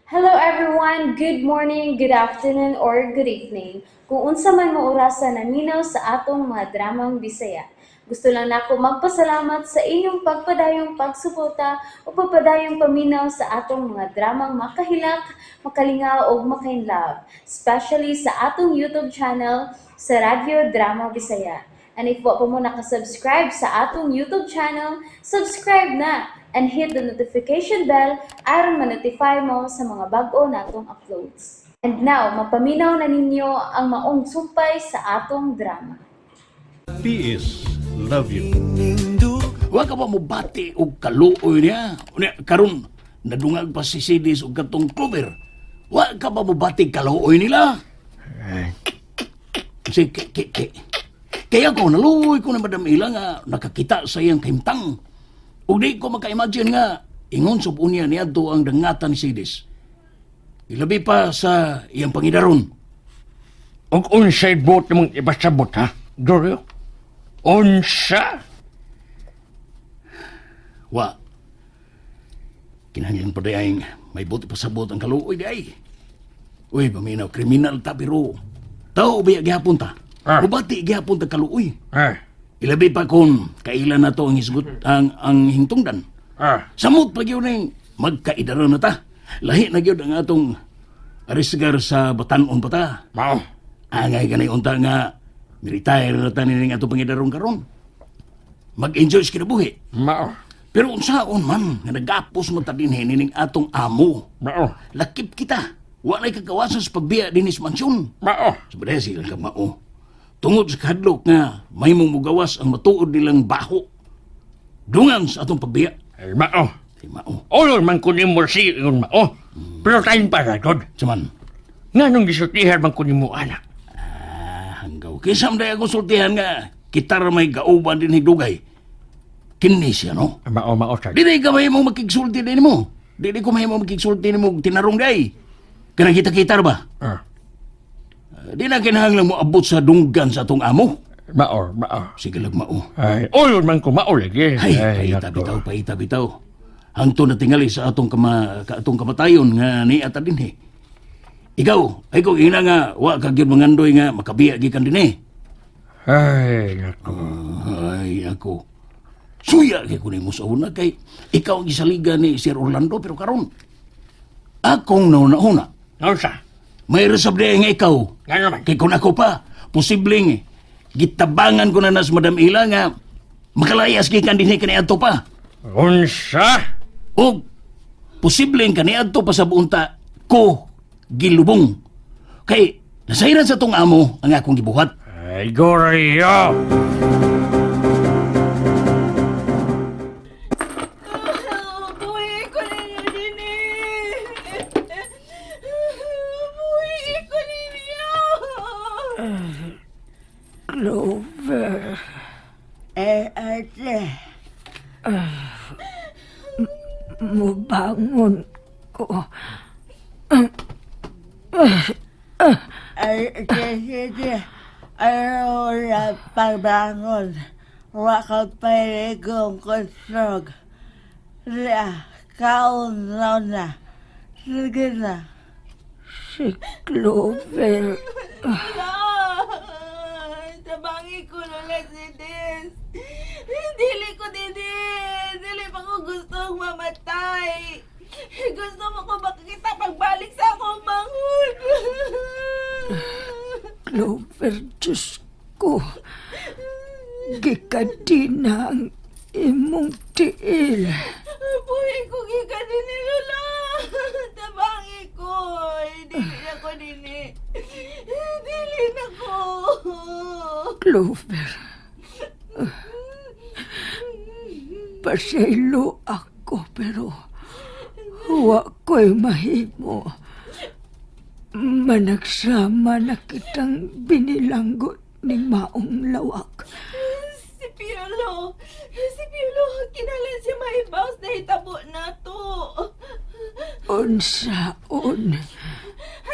Hello everyone, good morning, good afternoon, or good evening. Kung unsa man mo orasan naminaw sa atong mga dramang Bisaya. Gusto lang nako magpasalamat sa inyong pagpadayong pagsuporta o pagpadayong paminaw sa atong mga dramang makahilak, makalingaw o makainlove, especially sa atong YouTube channel sa Radyo Drama Bisaya. And if wa pa mo nakasubscribe sa atong YouTube channel, subscribe na and hit the notification bell aron ma-notify mo sa mga bag-o natong uploads. And now, mapaminaw na ninyo ang maong sumpay sa atong drama. PS, love you. Wa ka ba mo bati og kaluoy niya? Unya karon nadungag pa si Sidis og katong Clover. Wa ka ba mo bati kaluoy nila? Si kaya ko naluoy ko na Madam Ila nga nakakita sa iyang kahimtang. Ug di ko maka-imagine nga ingon sub unya niadto ang dangatan ni Sidis. Ilabi pa sa iyang pangidaron. Og unsay bot namang ibasabot ha? Glorio? Unsa? Wa. Kinahanglan pa dayang may buti pasabot ang kaluoy di ay. Uy, paminaw, kriminal ta pero tao biya gihapon ta. Ubati gihapon ta kaluoy. Ilabi pa kung kailan na to ang hisgot ang hingtungdan. Samot pa gyud ning magkaidaran na ta. Lahi na gyud ang atong arisgar sa batanon pa ta. Mao. Angay ganay unta nga mi-retire na ta ning atong pangidaron karon. Mag-enjoy sa kinabuhi. Mao. Pero unsaon man nga nagapos mo ta dinhi ning atong amo. Mao. Lakip kita. Wa na'y kagawasan sa pagbiya dinis mansyon. Mao. Sabi sila ka mao. Tungod sa kadlok nga may mong mugawas ang matuod nilang baho. Dungan sa atong pagbiya. Ay, mao. Ay mao. Olor man kunin mo si yun mao. Pero tayo pa ragod. Saman. Nga nung gisutihan man kunin mo anak. Hanggaw. Kisam day akong sultihan nga kita ra may gauban din higdugay. Kini siya no? Mao sa. Di ka may mong makigsulti din mo. Di ko may mong makigsulti din mo tinarong day. Kaya kita-kita ba? Di na kinahanglan mo abot sa dunggan sa atong amo. Mao. Sige lang mao. Ay, olor man ko mao lagi. Ay, paita bitaw. Hangto na tingali sa atong atong kamatayon nga ni ata dinhi. Ikaw, ay ko ina nga wa ka gyud mangandoy nga makabiya gikan dinhi. Ay, nako. Ay ako. Suya kay kunin mo sa una kay ikaw ang gisaliga ni Sir Orlando pero karon akong nauna-una. Nausa. May resabde nga ikaw. Nga naman. Kay kung ako pa, posibleng gitabangan ko na nas Madam Ila nga makalayas gikan dinhi kaniadto pa. Unsa? O posibleng kaniadto pa sa buunta ko gilubong. Kay nasairan sa tong amo ang akong gibuhat. Ay, Glorio. Buhi ko ninyo din Buhi ko ninyo. Clover. Ate. Mubangon ko. Sige. Ano na pagbangon? Wakag paligong kusog. Kaon na. Sige na. Si Clover. Tabangi ko na si Des. Dili ko dili pa ko gustong mamatay. Gusto mo ko makikita pagbalik sa akong bangon. Clover, Diyos ko. Gikadina ang imong tiil. Buhay ko gikan din ni Lola. Tabangi ko. Dili na ko dili. Dili na ko. Clover. Pasaylo ako pero wa ko'y mahimo. Managsama na kitang binilanggo ni Maong Lawak. Si Piolo, kinalan si my boss na hitabo na to. Unsaon?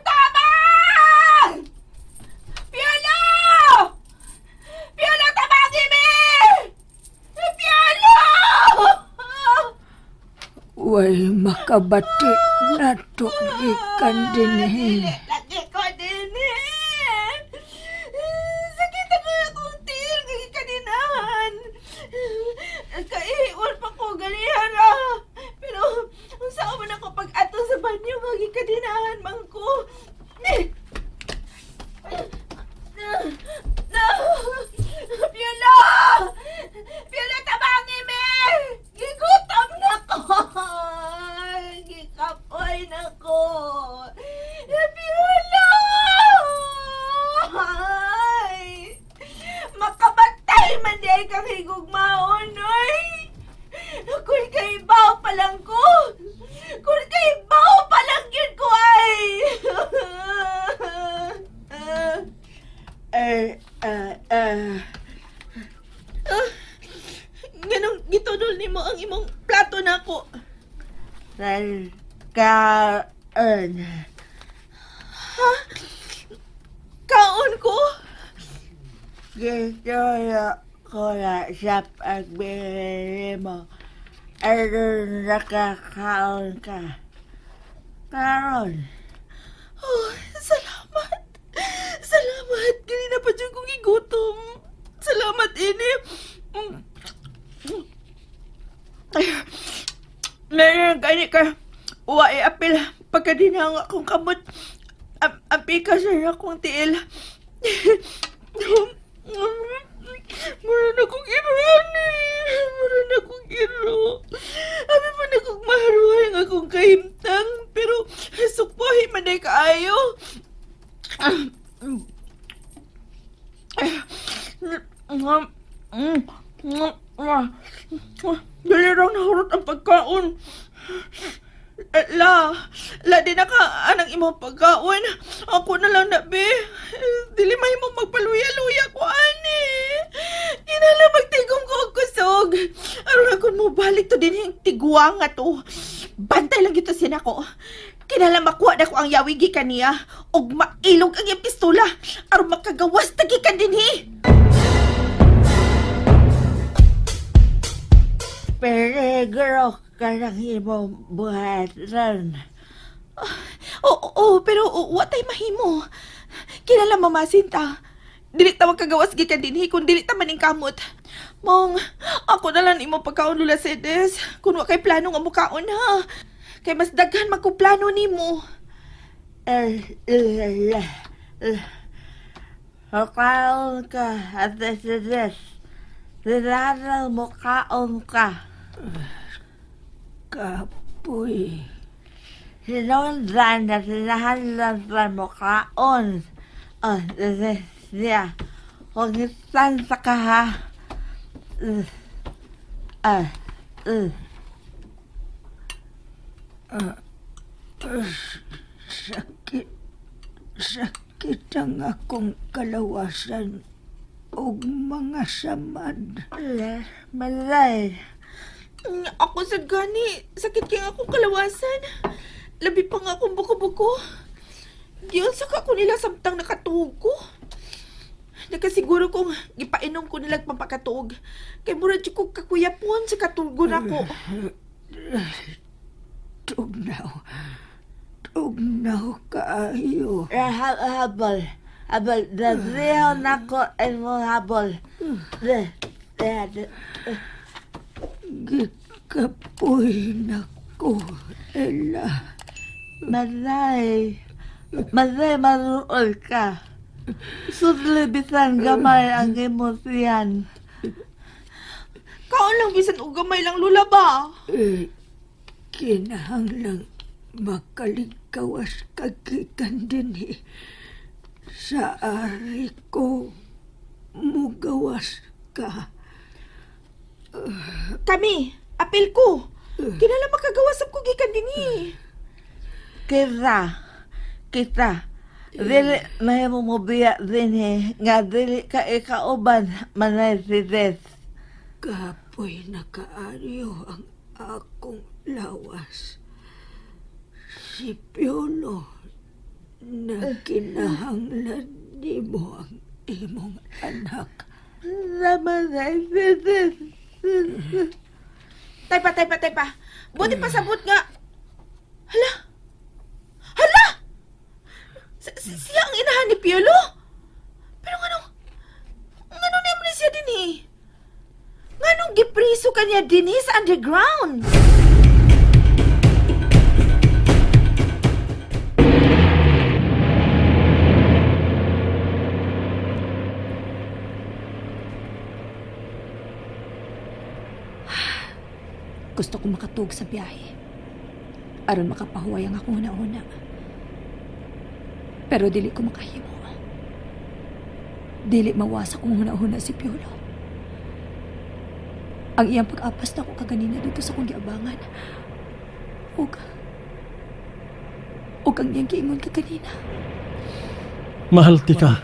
Tabang! Piolo! Piolo, tabangin me! Piolo! Way makabati nato gikan dinhi. Lagi ko din sakit ako akong tiil kay kaninahan. Kaiiwan pa ko ganihan pero unsa man ako pag ato sa banyo kay kaninahan man ko. Piolo! Piolo, tabangi me! Gigutom na ko! Gikapoy na ko! Piolo! Ay! Makabatay man di ay kang higugmaon, oy! Kung kay baw pa lang ko! Kung kay baw pa lang yun ko, ay! Ganong gitudol ni mo ang imong plato na ko. Kaon. Ha? Kaon ko? Gitulo ko na sa pagbili mo. Ano nakakaon ka? Karon. Oh, salamat. Salamat. Ganina pa dyan kong igutom. Salamat, ini. Meron gani ka. Uwa apil. Pagkadinang akong kamot. Ampi ka sa akong tiil. Mura na kong iro, ani. Mura na kong iro. Abi pa na kong maharuhay ang akong kahimtang. Pero sukwahi man ay kaayo. Dalirang nahurot ang pagkaon. La di na ka anang imong pagkaon. Ako na lang na, be. Dili may mo magpaluya-luya ko, ani. Kinala magtigom ko og kusog. Aron akon mo balik to din yung tiguang nga to. Bantay lang gito sin ako. Kinala makuha na ko ang yawigi kaniya og mailog ang iyang pistola aron makagawas tagi ka dinhi. Peligro ka ng imong buhatan. Oo, pero watay mahimo. Kinala mamasinta. Dili ta magkagawas gikan dinhi kung dili ta maning kamot. Mong, ako na lang imo pagkaon Lula Sedes. Kung wa kay plano nga mukaon ha. Kay mas daghan man ko plano nimo. Makaon ka at Sedes. Sinanang mukaon ka. Kapoy. Sinundan na sinahanlan sa mukaon. Siya. Huwag isan sa ka ha. Sakit ang akong kalawasan og mga samad. Malay. Ako sa gani. Sakit kay akong kalawasan. Labi pa nga akong buko-buko. Diyon sa ka ko nila samtang nakatuog ko. Nakasiguro kong gipainom ko nila pampakatuog. Kay murad ko kakuyapon sa katugon ako. Tugnaw kaayo. Habol. Dasiyaw na ko mo habol. Gikapoy na ko, Ella. Malay maruol ka. Sudlibisan gamay ang emosyan. Kaon lang bisan og gamay lang lula ba? Kinahanglang makalikawas kagikan din sa ari ko mugawas ka. Kami, apel ko. Kinala makagawas ko gikan dinhi. Kita. Dili may mo biya din nga dili ka ikauban manay si Des. Kapoy na kaaryo ang akong lawas. Si Piolo na kinahanglan ni mo ang imong anak. Namanay si Des. Tay pa. Buti pasabot nga. Hala! Siya ang inahan ni Piolo? Pero ngano naman siya din eh? Nganong gipriso kanya din eh sa underground? Gusto ko makatug sa biyahe. Aron makapahuway ang akong una-una. Pero dili ko makahimo. Dili mawasa kong una-una si Piolo. Ang iyang pag-apas na ko kaganina dito sa kong giabangan. Og ang iyang giingon kaganina. Mahal ti ka.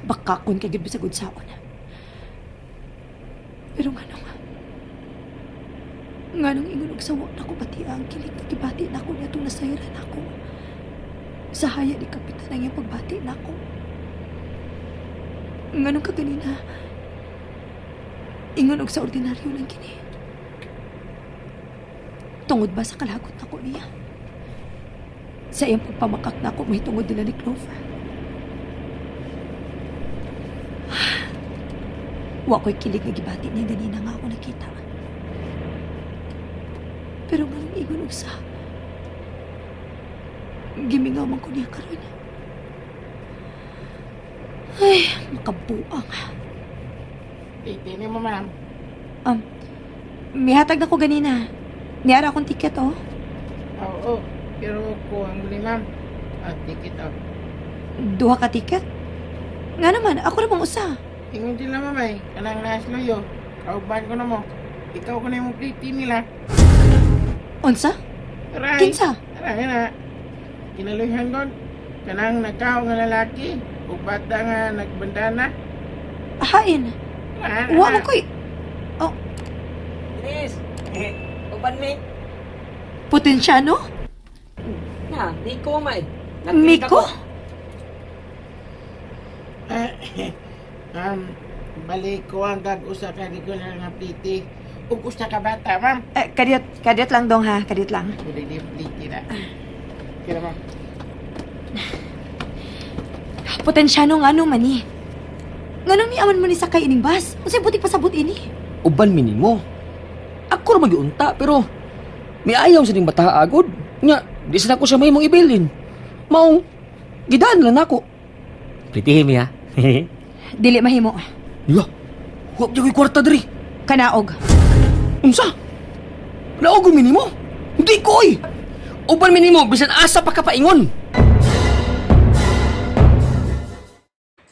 Bakakon kay gid bisag unsaon. Pero nganong ingon og sawa na ko pati ang kilig na gibati na ko nitong nasayran ako. Sa haya ni kapitan ang iyang pagbati na ako. Nganong kaganina ingon og sa ordinaryo lang kini. Tungod ba sa kalagot na ko niya? Sa iyang pagpamakak na ako may tungod nila ni Clover. Wa ko'y kilig nga gibati niya ganina nga ako nakita. Pero nga ingon og sa gimingaw man ko niya karon. Ay, makabuang. Titini mo, ma'am. May hatag na ko ganina. Niyara akong tiket, oh. Oo, pero ko ang muli, ma'am. Ticket out. Duha ka tiket? Nga naman, ako namang usa. Ingon din lang, mamay. Kanang last loyo. Kauban ko na mo. Ikaw ko na yung pliti nila. Unsa? Aray. Kinsa? Aray na. Kinaluhan ko. Kanang nagkao nga lalaki. O bata nga nagbandana. Hain. Wa mo ko'y... Oh, Chris, uban mi. potensyano? Na, Nico may. Miko? Balik ko ang gag-usa ka di ko na nga pliti. Ug usa ka bata, ma'am. Kadiyot lang dong ha, kadiyot lang. Pwede di pliti na. Kira, ma'am. Potensyano nga nung mani. Nganong ni aman mo ni sakay ining bus? Unsay buti pasabot ini? Uban minimo. Ako ra magiunta pero may ayaw sa ning bata agod. Nya, di sa ko siya mahimong ibilin. Maong gidaan lang nako. Plitihin mi ha. Dili mahimo. Ya. Wa gyud ko'y kwarta diri. Kanaog. Unsa? Naog minimo? Hindi ko oy. Uban minimo bisan asa pa ka paingon.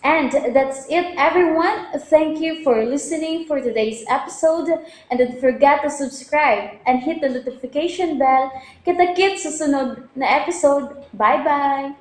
And that's it, everyone. Thank you for listening for today's episode. And don't forget to subscribe and hit the notification bell. Kita-kits sa sunod na episode. Bye-bye!